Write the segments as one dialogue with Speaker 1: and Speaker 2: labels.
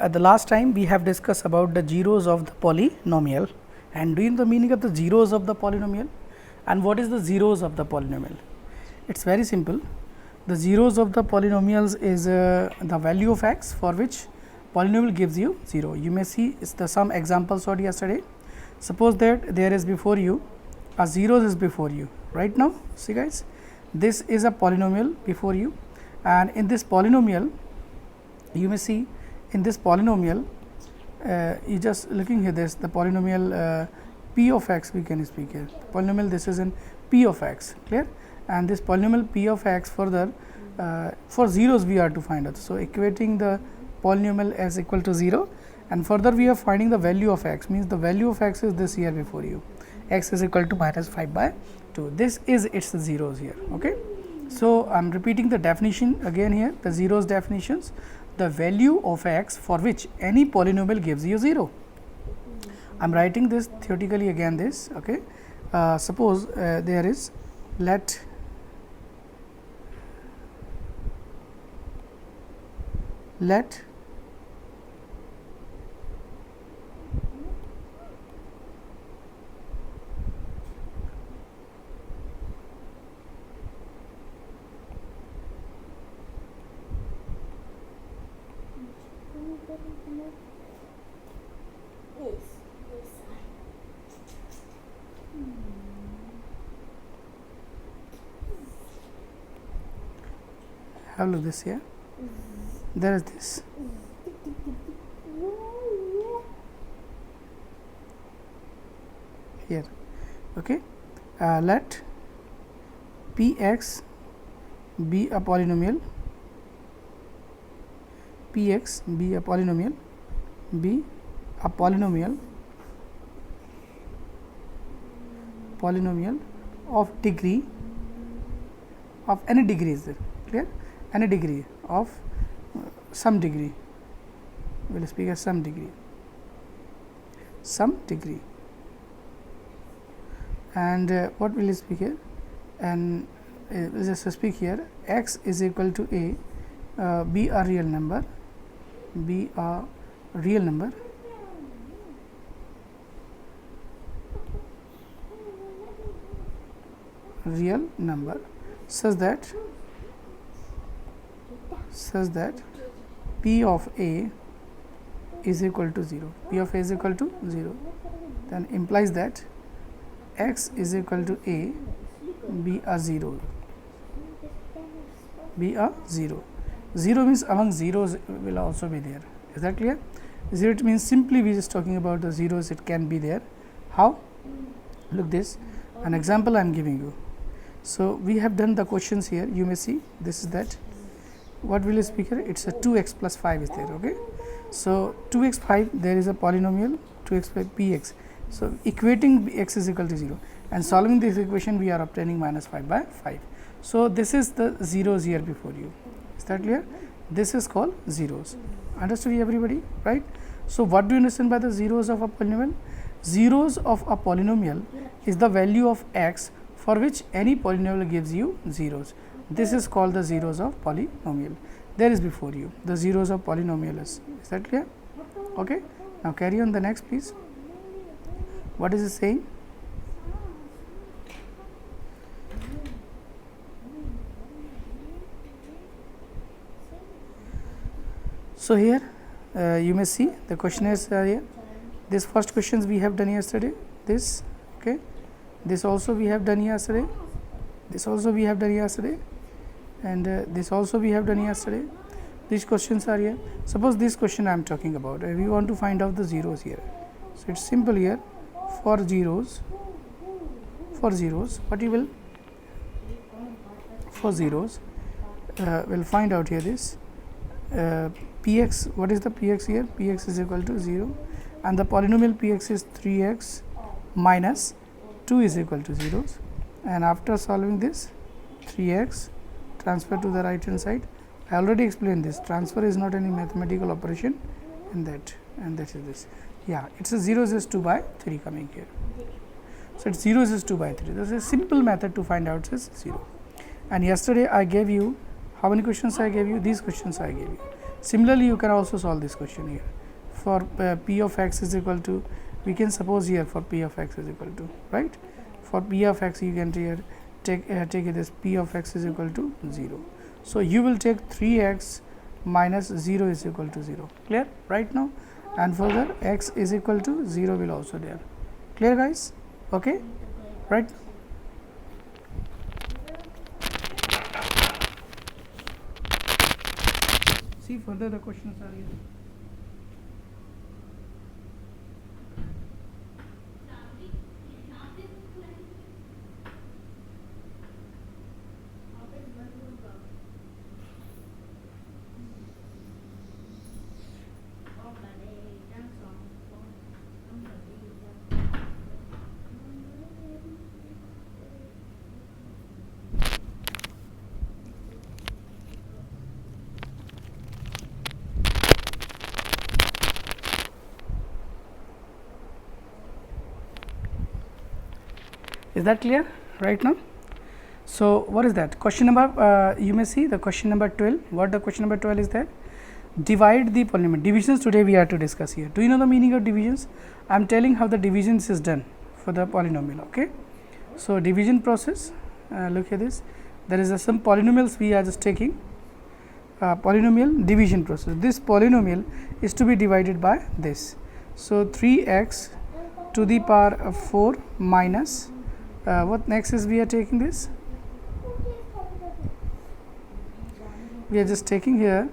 Speaker 1: The last time we have discussed about the zeros of the polynomial, and do you know the meaning of the zeros of the polynomial and what is the zeros of the polynomial? It's very simple. The zeros of the polynomials is the value of x for which polynomial gives you 0. You may see some examples showed yesterday. Suppose that there is before you a zeros is before you right now. See guys, this is a polynomial before you, and in this polynomial you may see in this polynomial you just looking here, this the polynomial p of x we can speak here. Polynomial, this is in p of x, clear, and this polynomial p of x further for zeros we are to find out. So, equating the polynomial as equal to 0, and further we are finding the value of x, means the value of x is this here before you, x is equal to minus 5/2. This is its zeros here. Okay. So, I am repeating the definition again here, the zeros definitions. The value of x for which any polynomial gives you 0. I am writing this theoretically again this. Okay. Suppose there is, let have look this here, there is this here. Okay. Let p x be a polynomial, p x be a polynomial, of degree of any degree, is there, clear, any degree of some degree, we will speak as some degree, and what will speak here, and we will just speak here x is equal to a, be a real number, such that p of a is equal to 0. Then implies that x is equal to a be a 0. 0 means among zeros will also be there. Is that clear? 0 it means simply we just talking about the zeros, it can be there. How? Look this, an example I am giving you. So, we have done the questions here, you may see this is that, what will you speak here, it is a 2x plus 5 is there. Okay. So, 2x 5 there is a polynomial 2x by p x. So, equating x is equal to 0 and solving this equation we are obtaining minus 5/5. So, this is the zeros here before you. Is that clear? This is called zeros. Understood everybody, right? So, what do you understand by the zeros of a polynomial? Zeros of a polynomial is the value of x for which any polynomial gives you zeros. This is called the zeros of polynomial. There is before you the zeros of polynomial. Is that clear? Okay. Now, carry on the next please. What is it saying? So, here you may see the question is here. This first questions we have done yesterday, this, okay, this also we have done yesterday, this also we have done yesterday, and this also we have done yesterday. These questions are here. Suppose this question I am talking about, we want to find out the zeros here. So, it is simple here, for zeros, what you will, for zeros, will find out here this px, what is the px here? Px is equal to 0 and the polynomial px is 3x minus 2 is equal to 0, and after solving this 3x transfer to the right hand side. I already explained this, transfer is not any mathematical operation, and that is this. Yeah, it's a 0 is 2/3 coming here. So, it's 0 is 2/3. This is a simple method to find out this 0. And yesterday I gave you how many questions I gave you? These questions I gave you. Similarly, you can also solve this question here. For p of x is equal to, we can suppose here for p of x is equal to, right, for p of x you can here take it as p of x is equal to 0. So you will take 3x minus 0 is equal to 0, clear right now, and further x is equal to 0 will also there, clear guys, okay, right. See further the questions are here. Is that clear right now? So what is that question number? You may see the question number 12. What the question number 12 is that? Divide the polynomial. Divisions today we are to discuss here. Do you know the meaning of divisions? I am telling how the divisions is done for the polynomial. Okay. So division process. Look at this. There is some polynomials we are just taking. Polynomial division process. This polynomial is to be divided by this. So 3x to the power of 4 minus what next is we are taking this? We are just taking here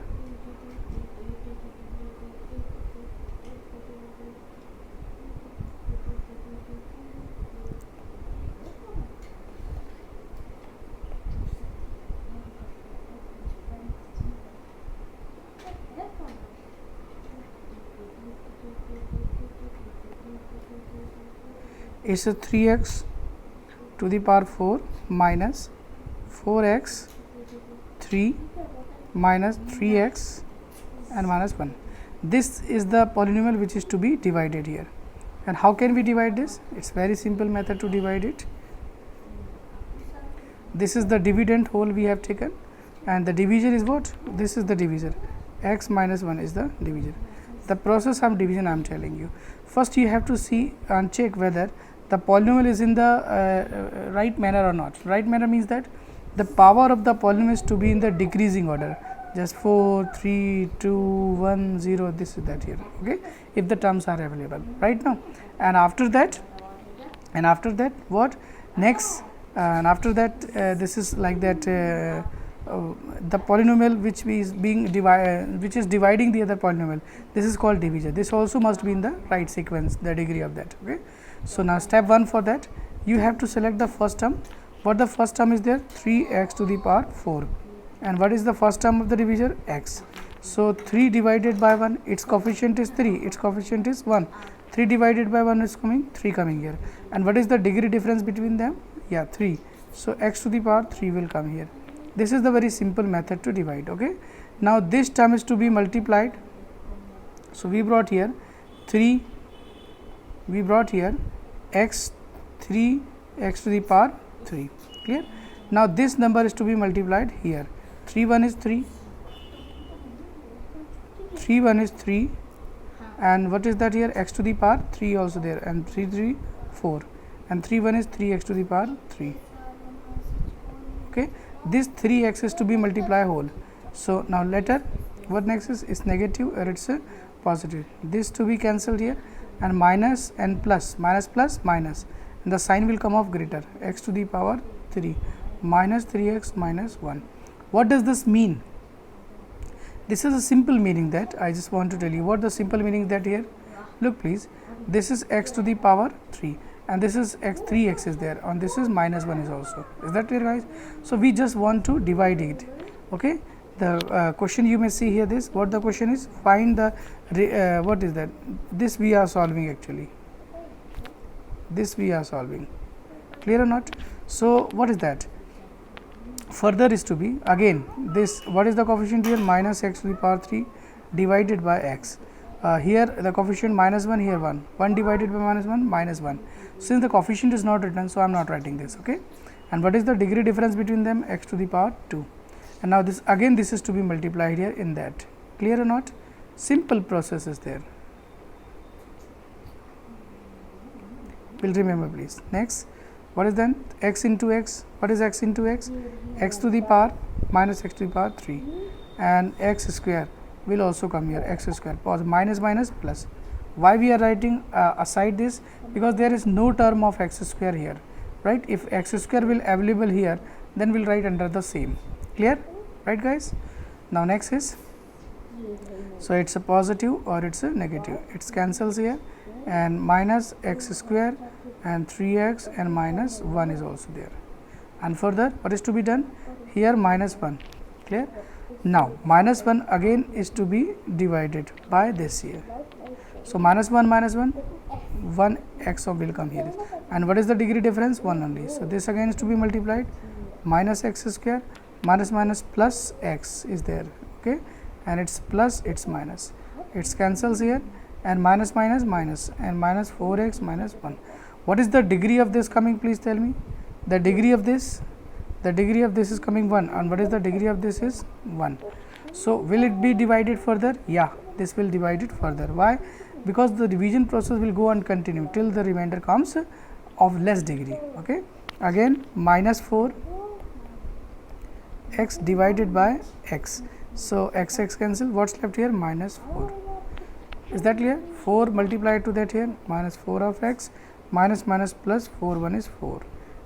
Speaker 1: is a 3x to the power 4 minus 4x 3 minus 3x and minus 1. This is the polynomial which is to be divided here. And how can we divide this? It's very simple method to divide it. This is the dividend whole we have taken, and the divisor is what? This is the divisor. X minus 1 is the divisor. The process of division I am telling you. First you have to see and check whether the polynomial is in the right manner or not. Right manner means that the power of the polynomial is to be in the decreasing order, just 4, 3, 2, 1, 0, this is that here, okay, if the terms are available right now. And after that what next, and after that this is like that the polynomial which is being which is dividing the other polynomial, this is called divisor. This also must be in the right sequence, the degree of that, okay. So now step 1 for that, you have to select the first term. What the first term is there? 3x to the power 4. And what is the first term of the divisor? X. So 3 divided by 1, its coefficient is 3, its coefficient is 1. 3 divided by 1 is coming 3 coming here. And what is the degree difference between them? Yeah, 3. So x to the power 3 will come here. This is the very simple method to divide, okay. Now this term is to be multiplied. So we brought here 3, we brought here x 3 x to the power 3, clear. Now this number is to be multiplied here. 3 1 is 3, 3 1 is 3, and what is that here? X to the power 3 also there, and 3 3 4, and 3 1 is 3 x to the power 3, okay. This 3x is to be multiplied whole. So now later what next is negative or it's a positive. This to be cancelled here, and minus and plus, minus plus minus, and the sign will come off greater, x to the power 3 minus 3x minus 1. What does this mean? This is a simple meaning that I just want to tell you. What the simple meaning that here? Look please, this is x to the power 3, and this is x, 3x is there, and this is minus 1 is also. Is that clear guys? So we just want to divide it, okay. The question you may see here, this what the question is, find the what is that? This we are solving actually, this we are solving, clear or not? So what is that? Further is to be again this, what is the coefficient here? Minus x to the power 3 divided by x. Here the coefficient minus 1, here 1, 1 divided by minus 1, minus 1. Since the coefficient is not written, so I am not writing this, okay. And what is the degree difference between them? X to the power 2. And now this again, this is to be multiplied here in that, Clear or not? Simple process is there. Will remember please. Next, what is then x into x? What is x into x? X to the power minus x to the power 3, and x square will also come here, x square, pause, minus minus plus. Why we are writing aside this? Because there is no term of x square here, right? If x square will available here, then we'll write under the same. Clear, right guys? Now next is, so it's a positive or it's a negative, it's cancels here, and minus x square and 3x and minus 1 is also there. And further, what is to be done here? Minus 1. Clear? Now minus 1 again is to be divided by this here. So minus 1 1 x of will come here, and what is the degree difference? 1 only. So this again is to be multiplied, minus x square minus minus plus x is there, okay, and it's plus, it's minus, it's cancels here, and minus minus minus, and minus 4x minus 1. What is the degree of this coming? Please tell me. The degree of this is coming 1, and what is the degree of this is 1. So will it be divided further? Yeah, this will divide it further. Why? Because the division process will go on continue till the remainder comes of less degree. Okay, again minus 4 x divided by x. So x cancel, what's left here? Minus 4. Is that clear? 4 multiplied to that here, minus 4 of x, minus minus plus 4, 1 is 4,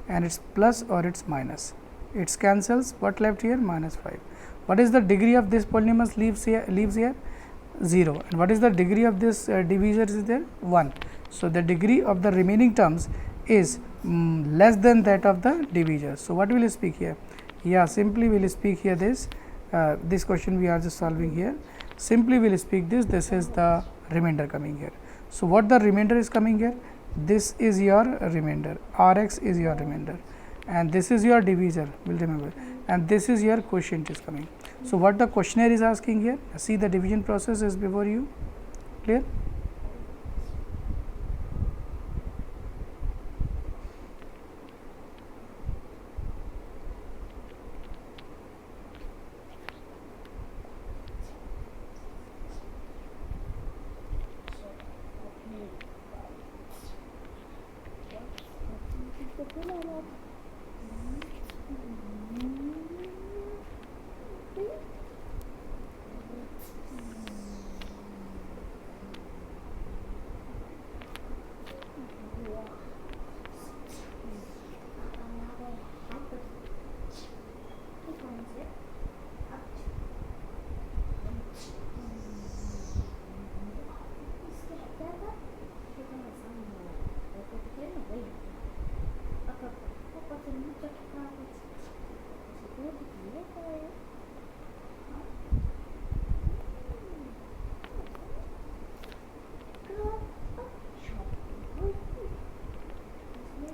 Speaker 1: and it's plus or it's minus, it's cancels, what left here? Minus 5. What is the degree of this polynomial leaves here? 0. And what is the degree of this divisor is there? 1. So the degree of the remaining terms is less than that of the divisor. So what will you speak here? Yeah, simply we will speak here this question we are just solving here. Simply we will speak this is the remainder coming here. So what the remainder is coming here? This is your remainder, Rx is your remainder, and this is your divisor, will remember, and this is your quotient is coming. So what the questionnaire is asking here? See, the division process is before you. Clear?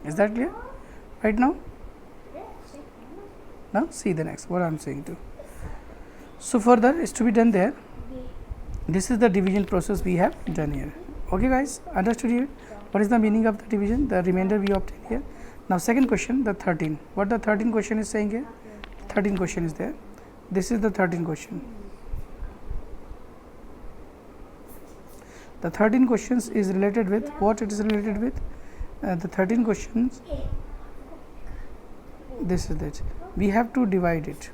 Speaker 1: Is that clear right now? Now see the next, what I am saying to. So further is to be done there. This is the division process we have done here. Okay guys, understood here? What is the meaning of the division? The remainder we obtain here. Now second question, the 13. What the 13 question is saying here? 13 question is there. This is the 13 question. The 13 questions is related with what? It is related with the 13 questions. This is it. We have to divide it.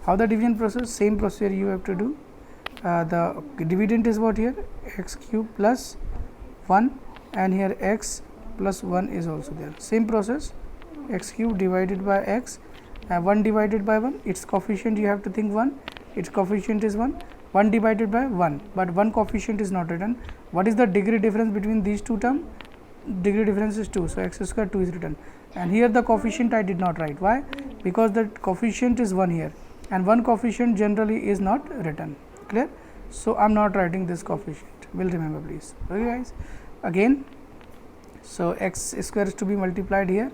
Speaker 1: How the division process? Same procedure you have to do. The dividend is what here? X cube plus 1, and here x plus 1 is also there. Same process. X cube divided by x, 1 divided by 1. Its coefficient you have to think 1. Its coefficient is 1. 1 divided by 1, but 1 coefficient is not written. What is the degree difference between these two terms? Degree difference is 2, so x square 2 is written, and here the coefficient I did not write. Why? Because the coefficient is 1 here, and 1 coefficient generally is not written. Clear? So I am not writing this coefficient, will remember please. Okay guys, again, so x square is to be multiplied here.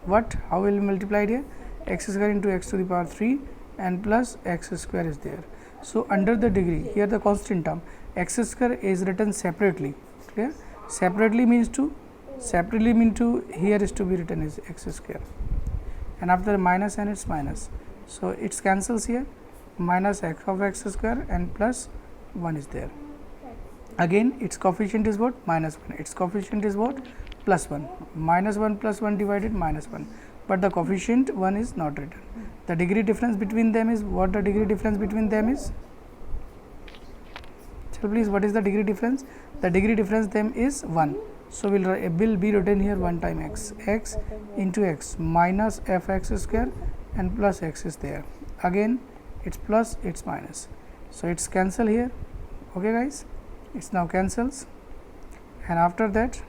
Speaker 1: What? How will be multiplied here? X square into x to the power 3 and plus x square is there. So under the degree, here the constant term x square is written separately. Clear? Separately means to here is to be written as x square, and after minus and it's minus, so it's cancels here, minus x of x square and plus 1 is there. Again its coefficient is what? Minus 1. Its coefficient is what? Plus 1. Minus 1 plus 1 divided minus 1, but the coefficient 1 is not written. The degree difference between them is what? The degree difference between them is, tell please, what is the degree difference? The degree difference them is 1. So will be written here 1 time x, x into x minus f x square and plus x is there. Again it's plus, it's minus, so it's cancel here. Okay guys, it's now cancels, and after that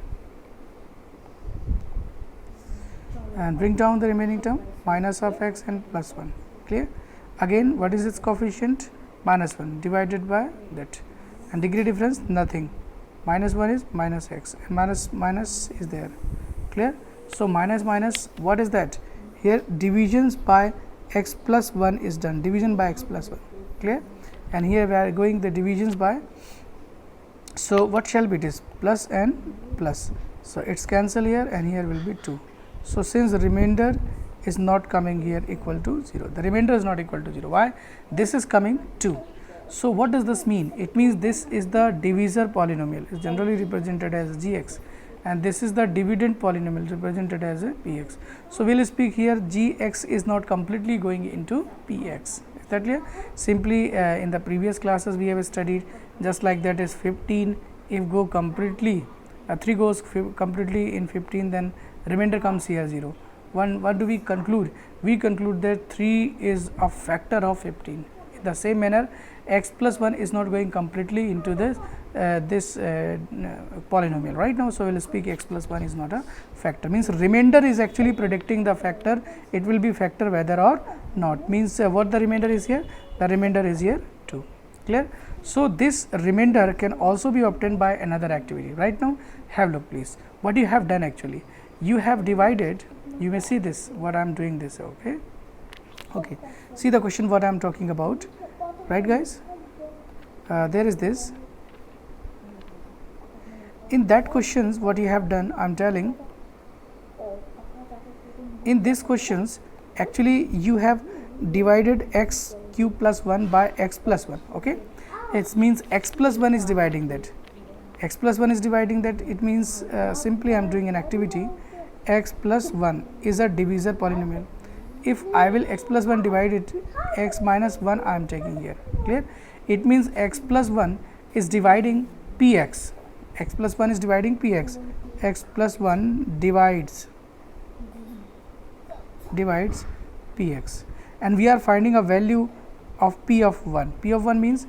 Speaker 1: and bring down the remaining term, minus of x and plus 1. Clear? Again what is its coefficient? Minus 1 divided by that, and degree difference nothing. Minus 1 is minus x and minus is there. Clear? So minus minus, what is that? Here divisions by x plus 1 is done, division by x plus 1. Clear? And here we are going the divisions by, so what shall be? It is plus and plus, so it's cancel here, and here will be 2. So since the remainder is not coming here equal to 0, the remainder is not equal to 0. Why? This is coming 2. So what does this mean? It means this is the divisor polynomial, is generally represented as gx, and this is the dividend polynomial represented as a px. So we will speak here gx is not completely going into px. Is that clear? Simply in the previous classes we have studied, just like that is 15, if go completely 3 goes completely in 15, then remainder comes here 0. What do we conclude? We conclude that 3 is a factor of 15. In the same manner, x plus 1 is not going completely into this polynomial right now. So we will speak x plus 1 is not a factor, means remainder is actually predicting the factor, it will be factor whether or not, means what the remainder is here? The remainder is here 2. Clear? So this remainder can also be obtained by another activity. Right now have look please, what you have done actually, you have divided, you may see this what I am doing this. Okay, see the question what I am talking about, right guys? There is this, in that questions what you have done, I am telling, in these questions actually you have divided x cube plus 1 by x plus 1. Okay, it means x plus 1 is dividing that, x plus 1 is dividing that, it means simply I am doing an activity, x plus 1 is a divisor polynomial. If I will x plus 1 divide it, x minus 1 I am taking here. Clear? It means x plus 1 is dividing px, x plus 1 is dividing px, x plus 1 divides px, and we are finding a value of p of 1. P of 1 means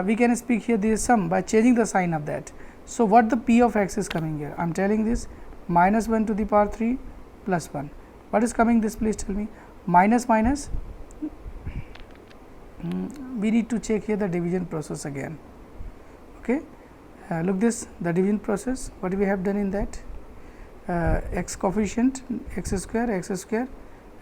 Speaker 1: we can speak here this sum by changing the sign of that. So what the p of x is coming here? I am telling this minus 1 to the power 3 plus 1. What is coming this? Please tell me. Minus minus, we need to check here the division process again. Okay, look this, the division process, what we have done in that, x coefficient x square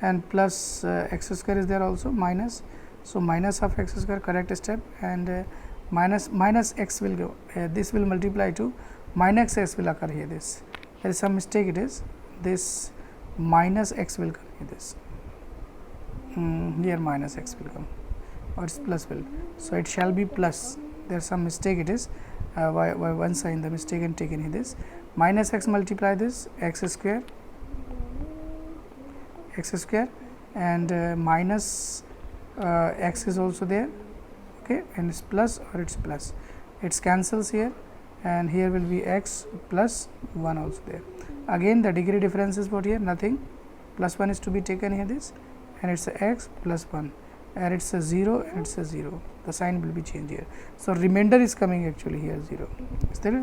Speaker 1: and plus x square is there also, minus, so minus of x square, correct step, and minus x will go, this will multiply to minus x will occur here, this, there is some mistake, it is this minus x will come here, this here minus x will come, or it's plus will, so it shall be plus, there is some mistake, it is why one sign the mistake and taken here, this minus x multiply this x square and minus x is also there. Okay, and it's plus or it's plus, it's cancels here, and here will be x plus 1 also there. Again the degree difference is what here, nothing, plus 1 is to be taken here, this, and it's a x plus 1, and it's a 0 and it's a 0, the sign will be changed here. So remainder is coming actually here 0,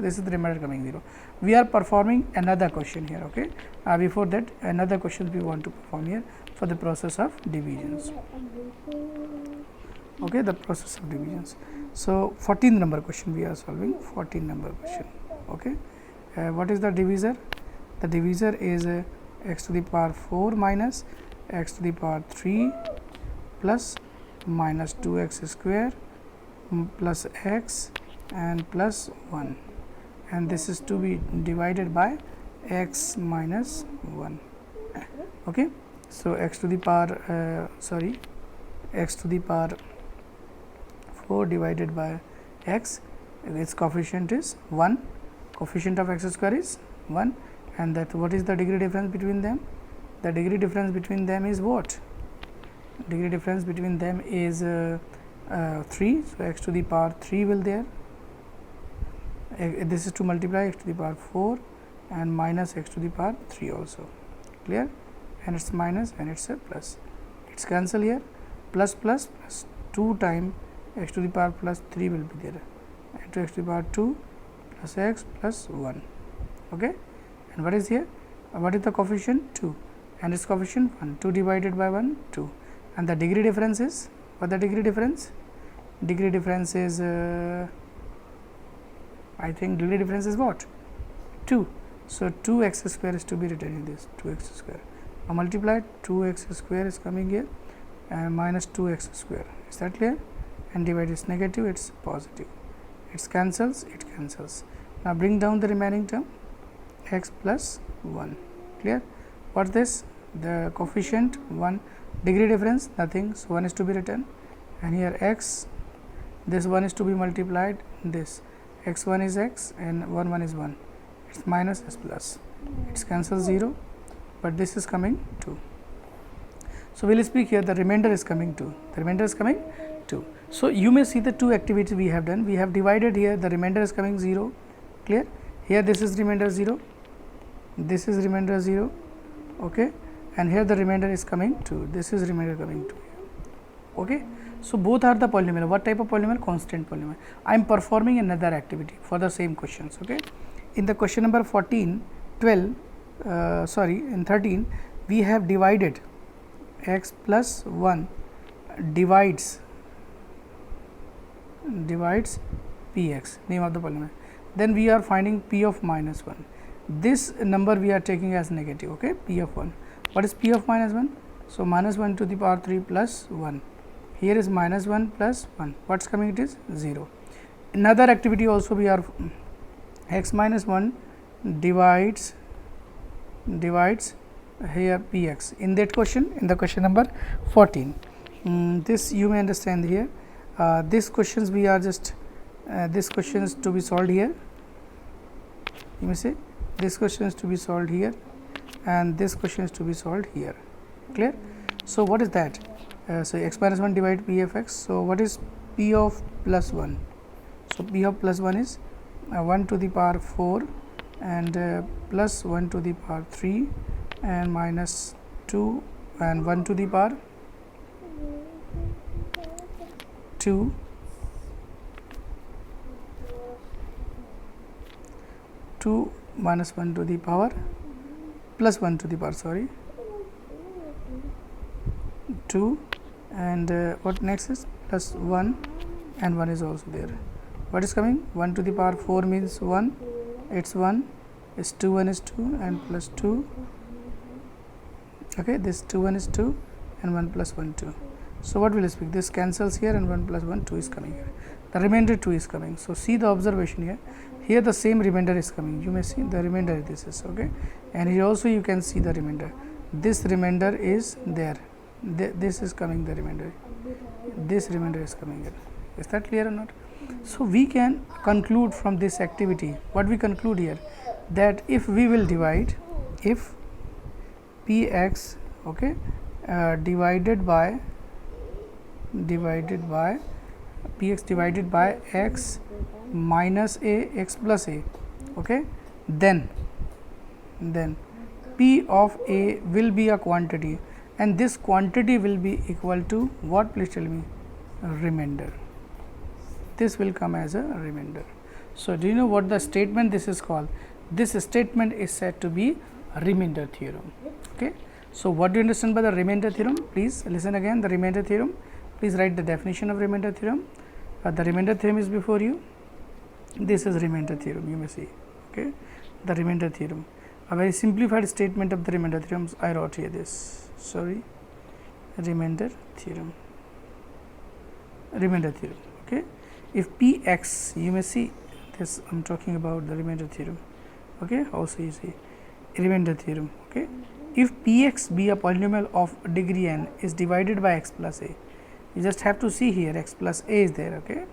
Speaker 1: this is the remainder coming 0. We are performing another question here. Okay, before that another question we want to perform here for the process of divisions. Okay, the process of divisions. So 14th number question we are solving, 14th number question. Okay, what is the divisor? The divisor is x to the power 4 minus x to the power 3 plus minus 2x square plus x and plus 1, and this is to be divided by x minus 1. Okay, so x to the power x to the power 4 divided by x, its coefficient is 1, coefficient of x square is 1, and that what is the degree difference between them? The degree difference between them is what? Degree difference between them is 3. So, x to the power 3 will there, this is to multiply x to the power 4 and minus x to the power 3 also, clear, and it's minus and it's a plus, it's cancel here, plus 2 times x to the power plus 3 will be there, and to x to the power 2 plus x plus 1, okay. And what is here? What is the coefficient? 2, and its coefficient 1, 2 divided by 1, 2, and the degree difference is, what the degree difference? Degree difference is I think degree difference is what? 2. So, 2 x square is to be written in this, 2 x square. Now, multiply 2 x square is coming here and minus 2 x square, is that clear? And divide is negative, it is positive, it cancels, it cancels. Now, bring down the remaining term, x plus 1, clear. What is this? The coefficient 1, degree difference nothing, so 1 is to be written, and here x, this 1 is to be multiplied, this x 1 is x and 1 is 1, it is minus s plus, it is cancel 0, but this is coming 2. So, we will speak here the remainder is coming 2, the remainder is coming 2. So, you may see the two activities we have done, we have divided here, the remainder is coming 0, clear, here this is remainder 0, this is remainder 0, okay, and here the remainder is coming 2, this is remainder coming 2, okay. So, both are the polynomial. What type of polynomial? Constant polynomial. I am performing another activity for the same questions, okay. In the question number 14, 12, in 13, we have divided x plus 1 divides px, name of the polynomial. Then we are finding p of minus 1. This number we are taking as negative, okay, p of 1. What is p of minus 1? So, minus 1 to the power 3 plus 1. Here is minus 1 plus 1, what is coming? It is 0. Another activity also we are, x minus 1 divides here px, in that question, in the question number 14. This you may understand here, this questions we are just, this question is to be solved here, you may say this question is to be solved here and this question is to be solved here, clear. So, what is that? So, x minus 1 divide p of x. So, what is p of plus 1? So, p of plus 1 is 1 to the power 4 and plus 1 to the power 3 and minus 2 and 1 to the power 2 2 minus 1 to the power plus 1 to the power 2 and what next is plus 1 and 1 is also there. What is coming? 1 to the power 4 means 1, it is 1, is 2 1 is 2 and plus 2, okay, this 2 1 is 2 and 1 plus 1 2. So, what will speak? This cancels here and 1 plus 1 2 is coming here, the remainder 2 is coming. So, see the observation here, here the same remainder is coming, you may see the remainder this is, okay, and here also you can see the remainder, this remainder is there, this is coming the remainder, this remainder is coming here, is that clear or not? So, we can conclude from this activity, what we conclude here, that if we will divide, if px, okay, divided by px divided by x minus a x plus a, okay, then p of a will be a quantity and this quantity will be equal to what? Please tell me. Remainder. This will come as a remainder. So, do you know what the statement this is called? This statement is said to be remainder theorem, okay. So, what do you understand by the remainder theorem? Please listen again, the remainder theorem. Please write the definition of remainder theorem. The remainder theorem is before you. This is remainder theorem, you may see, okay, the remainder theorem. A very simplified statement of the remainder theorems I wrote here this, sorry, remainder theorem, okay. If px, you may see this, I am talking about the remainder theorem, okay, also you see remainder theorem, okay. If px be a polynomial of degree n is divided by x plus a, you just have to see here x plus a is there, okay.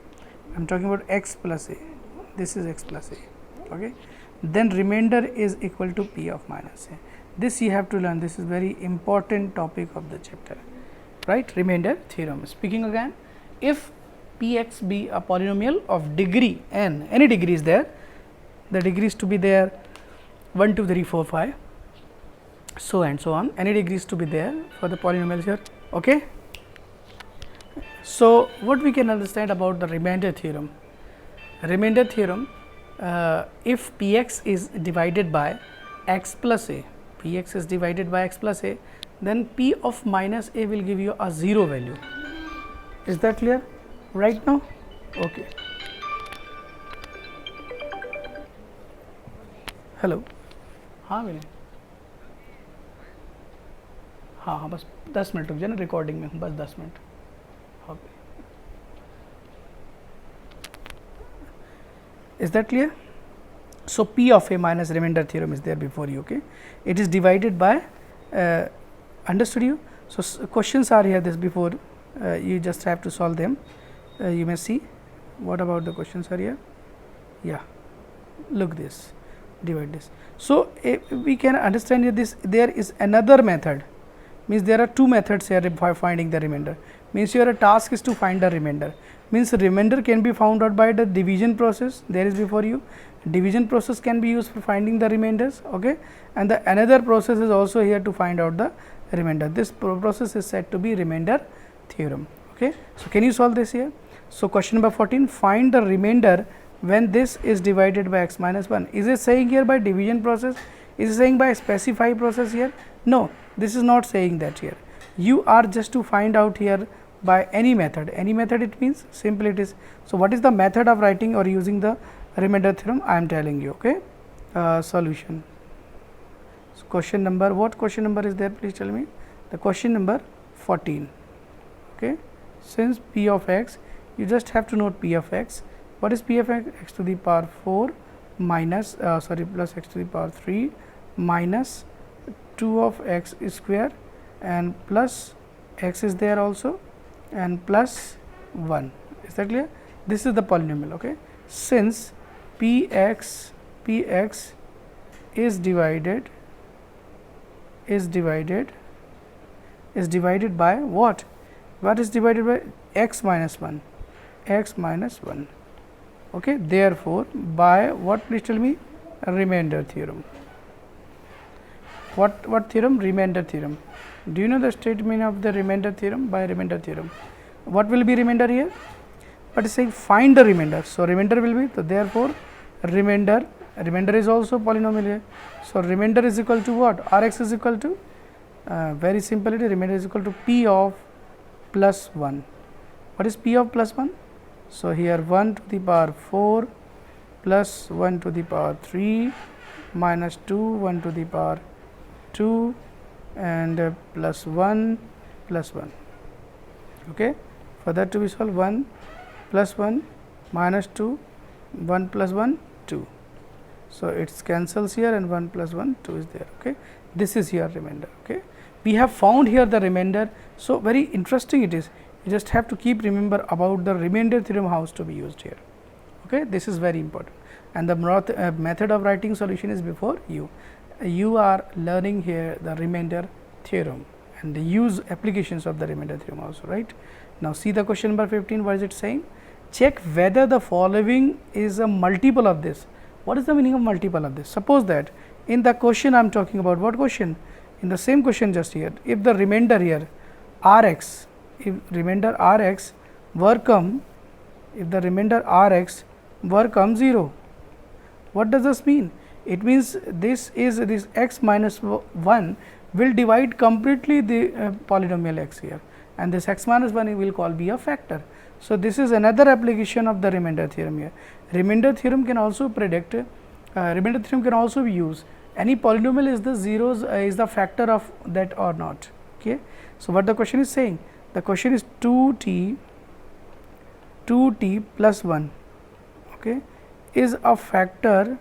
Speaker 1: I am talking about x plus a, this is x plus a, okay. Then remainder is equal to p of minus a. This you have to learn, this is very important topic of the chapter, right? Remainder theorem. Speaking again, if px be a polynomial of degree n, any degree is there, the degrees to be there 1, 2, 3, 4, 5, so and so on, any degrees to be there for the polynomials here, okay. So, what we can understand about the remainder theorem? Remainder theorem, if px is divided by x plus a, px is divided by x plus a, then p of minus a will give you a 0 value. Is that clear right now? Okay. Hello, हाँ मिले, हाँ हाँ बस 10 minute रुक जाए ना, recording में हूँ, बस 10 minute. Okay. Is that clear? So, P of a minus remainder theorem is there before you, okay. It is divided by, understood you? So, questions are here this before, you just have to solve them. You may see what about the questions are here. Yeah, look this, divide this. So, we can understand here this, there is another method, means there are two methods here for finding the remainder, means your task is to find the remainder, means remainder can be found out by the division process, there is before you, division process can be used for finding the remainders, okay, and the another process is also here to find out the remainder. This process is said to be remainder theorem, okay. So, can you solve this here? So, question number 14, find the remainder when this is divided by x minus 1. Is it saying here by division process? Is it saying by specify process here? No, this is not saying that here. You are just to find out here by any method it means simply it is. So, what is the method of writing or using the remainder theorem? I am telling you, okay. Solution. So, question number, what question number is there, please tell me? The question number 14, okay. Since p of x, you just have to note p of x. What is p of x? X to the power 4 minus plus x to the power 3 minus 2 of x square and plus x is there also and plus 1. Is that clear? This is the polynomial, okay. Since px is divided by what? What is divided by? X minus 1, okay. Therefore, by what, please tell me? Remainder theorem. What theorem? Remainder theorem. Do you know the statement of the remainder theorem? By remainder theorem, what will be remainder here? But is saying find the remainder. So, remainder will be, so therefore, remainder is also polynomial here. So, remainder is equal to what? R x is equal to, very simple, it is remainder is equal to p of plus 1. What is p of plus 1? So, here 1 to the power 4 plus 1 to the power 3 minus 2 1 to the power 2 and plus 1 plus 1, okay. For that to be solved, 1 plus 1 minus 2, 1 plus 1 2. So, it cancels here and 1 plus 1 2 is there, okay. This is your remainder, okay. We have found here the remainder. So, very interesting it is. You just have to keep remember about the remainder theorem, how to be used here, okay. This is very important, and the method of writing solution is before you. You are learning here the remainder theorem and the use applications of the remainder theorem also, right. Now, see the question number 15, what is it saying? Check whether the following is a multiple of this. What is the meaning of multiple of this? Suppose that in the question I am talking about, what question? In the same question just here, if the remainder here r x, if remainder r x were come, if the remainder r x were come 0, what does this mean? It means this x minus 1 will divide completely the polynomial x here, and this x minus 1 will call be a factor. So, this is another application of the remainder theorem here. Remainder theorem can also predict, remainder theorem can also be used. Any polynomial is the zeros, is the factor of that or not, okay. So, what the question is saying? The question is 2t plus 1, okay, is a factor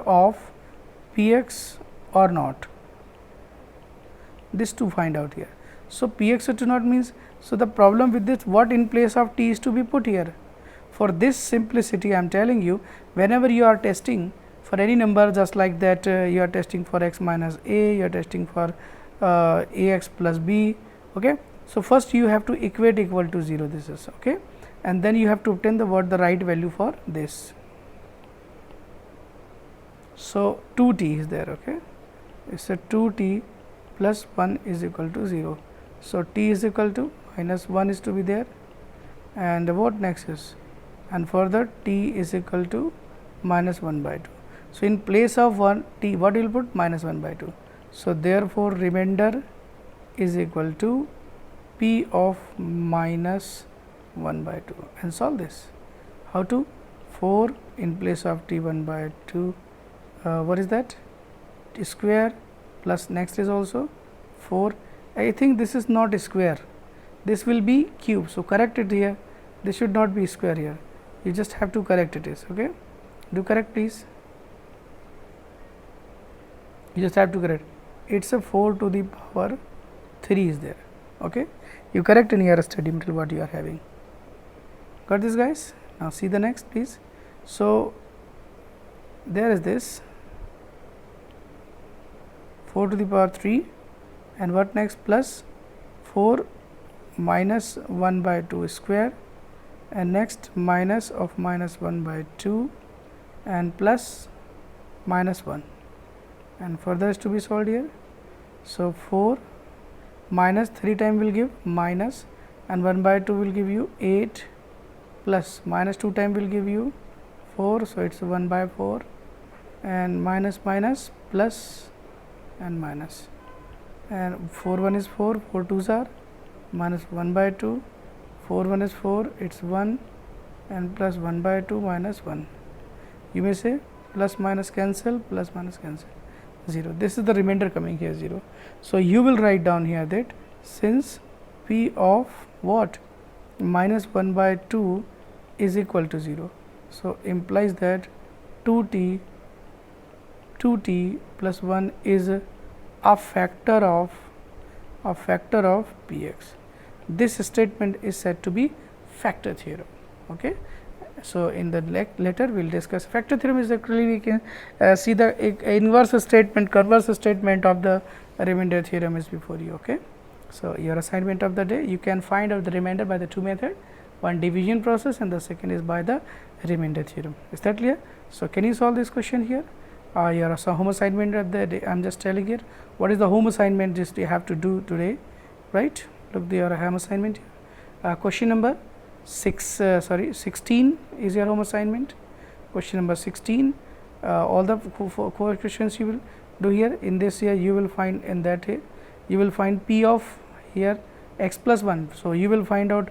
Speaker 1: of px or not. This to find out here. So, px or not means So, the problem with this, what in place of t is to be put here? For this simplicity I am telling you, whenever you are testing for any number just like that, you are testing for x minus a, you are testing for a x plus b. Okay. So, first you have to equate equal to 0, this is okay, and then you have to obtain the right value for this. So, 2 t is there. Okay. It is a 2 t plus 1 is equal to 0. So, t is equal to minus 1 is to be there, and what next is, and further t is equal to minus 1 by 2. So, in place of 1 t, what will put? Minus 1 by 2. So, therefore, remainder is equal to p of minus 1 by 2, and solve this. How to? 4 in place of t 1 by 2, what is that? T square plus next is also 4. I think this is not a square, this will be cube. So, correct it here, this should not be square here, you just have to correct it is. Okay. Do correct please, you just have to correct, it is a 4 to the power 3 is there. Okay. You correct in your study material what you are having. Got this guys? Now, see the next please. So, there is this 4 to the power 3 and what next, plus 4 minus 1 by 2 square, and next minus of minus 1 by 2 and plus minus 1, and further is to be solved here. So, 4 minus 3 time will give minus, and 1 by 2 will give you 8, plus minus 2 time will give you 4. So, it is 1 by 4, and minus minus plus and minus, and 4 1 is 4, 4 2s are minus 1 by 2, 4 1 is 4, it is 1, and plus 1 by 2 minus 1. You may say plus minus cancel, plus minus cancel, 0. This is the remainder coming here 0. So, you will write down here that since p of what, minus 1 by 2 is equal to 0. So, implies that 2 t plus 1 is a factor of p x. This statement is said to be factor theorem. Okay. So, in the later we will discuss factor theorem is actually we can see the inverse statement, converse statement of the remainder theorem is before you. Okay. So, your assignment of the day, you can find out the remainder by the two method, one division process and the second is by the remainder theorem. Is that clear? So, can you solve this question here? Your home assignment of the day, I am just telling here what is the home assignment just you have to do today, right? Look, your home assignment here. Question number 16 is your home assignment. Question number 16, all the four questions you will do here. In this here you will find, in that here you will find p of here x plus 1. So, you will find out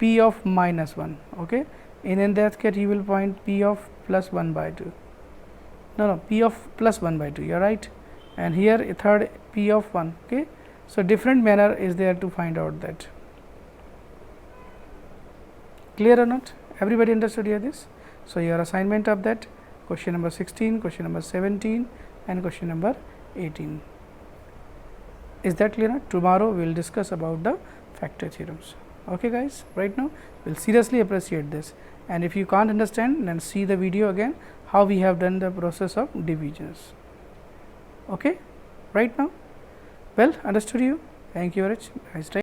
Speaker 1: p of minus 1. Okay. In that case you will find p of plus 1 by 2. No, p of plus 1 by 2, you are right, and here a third p of 1. Okay. So, different manner is there to find out that. Clear or not? Everybody understood here this? So, your assignment of that question number 16, question number 17 and question number 18. Is that clear? Tomorrow we will discuss about the factor theorems. Okay guys, right now we will seriously appreciate this, and if you can't understand then see the video again how we have done the process of divisions. Okay, right now, well understood you. Thank you very much. Nice day.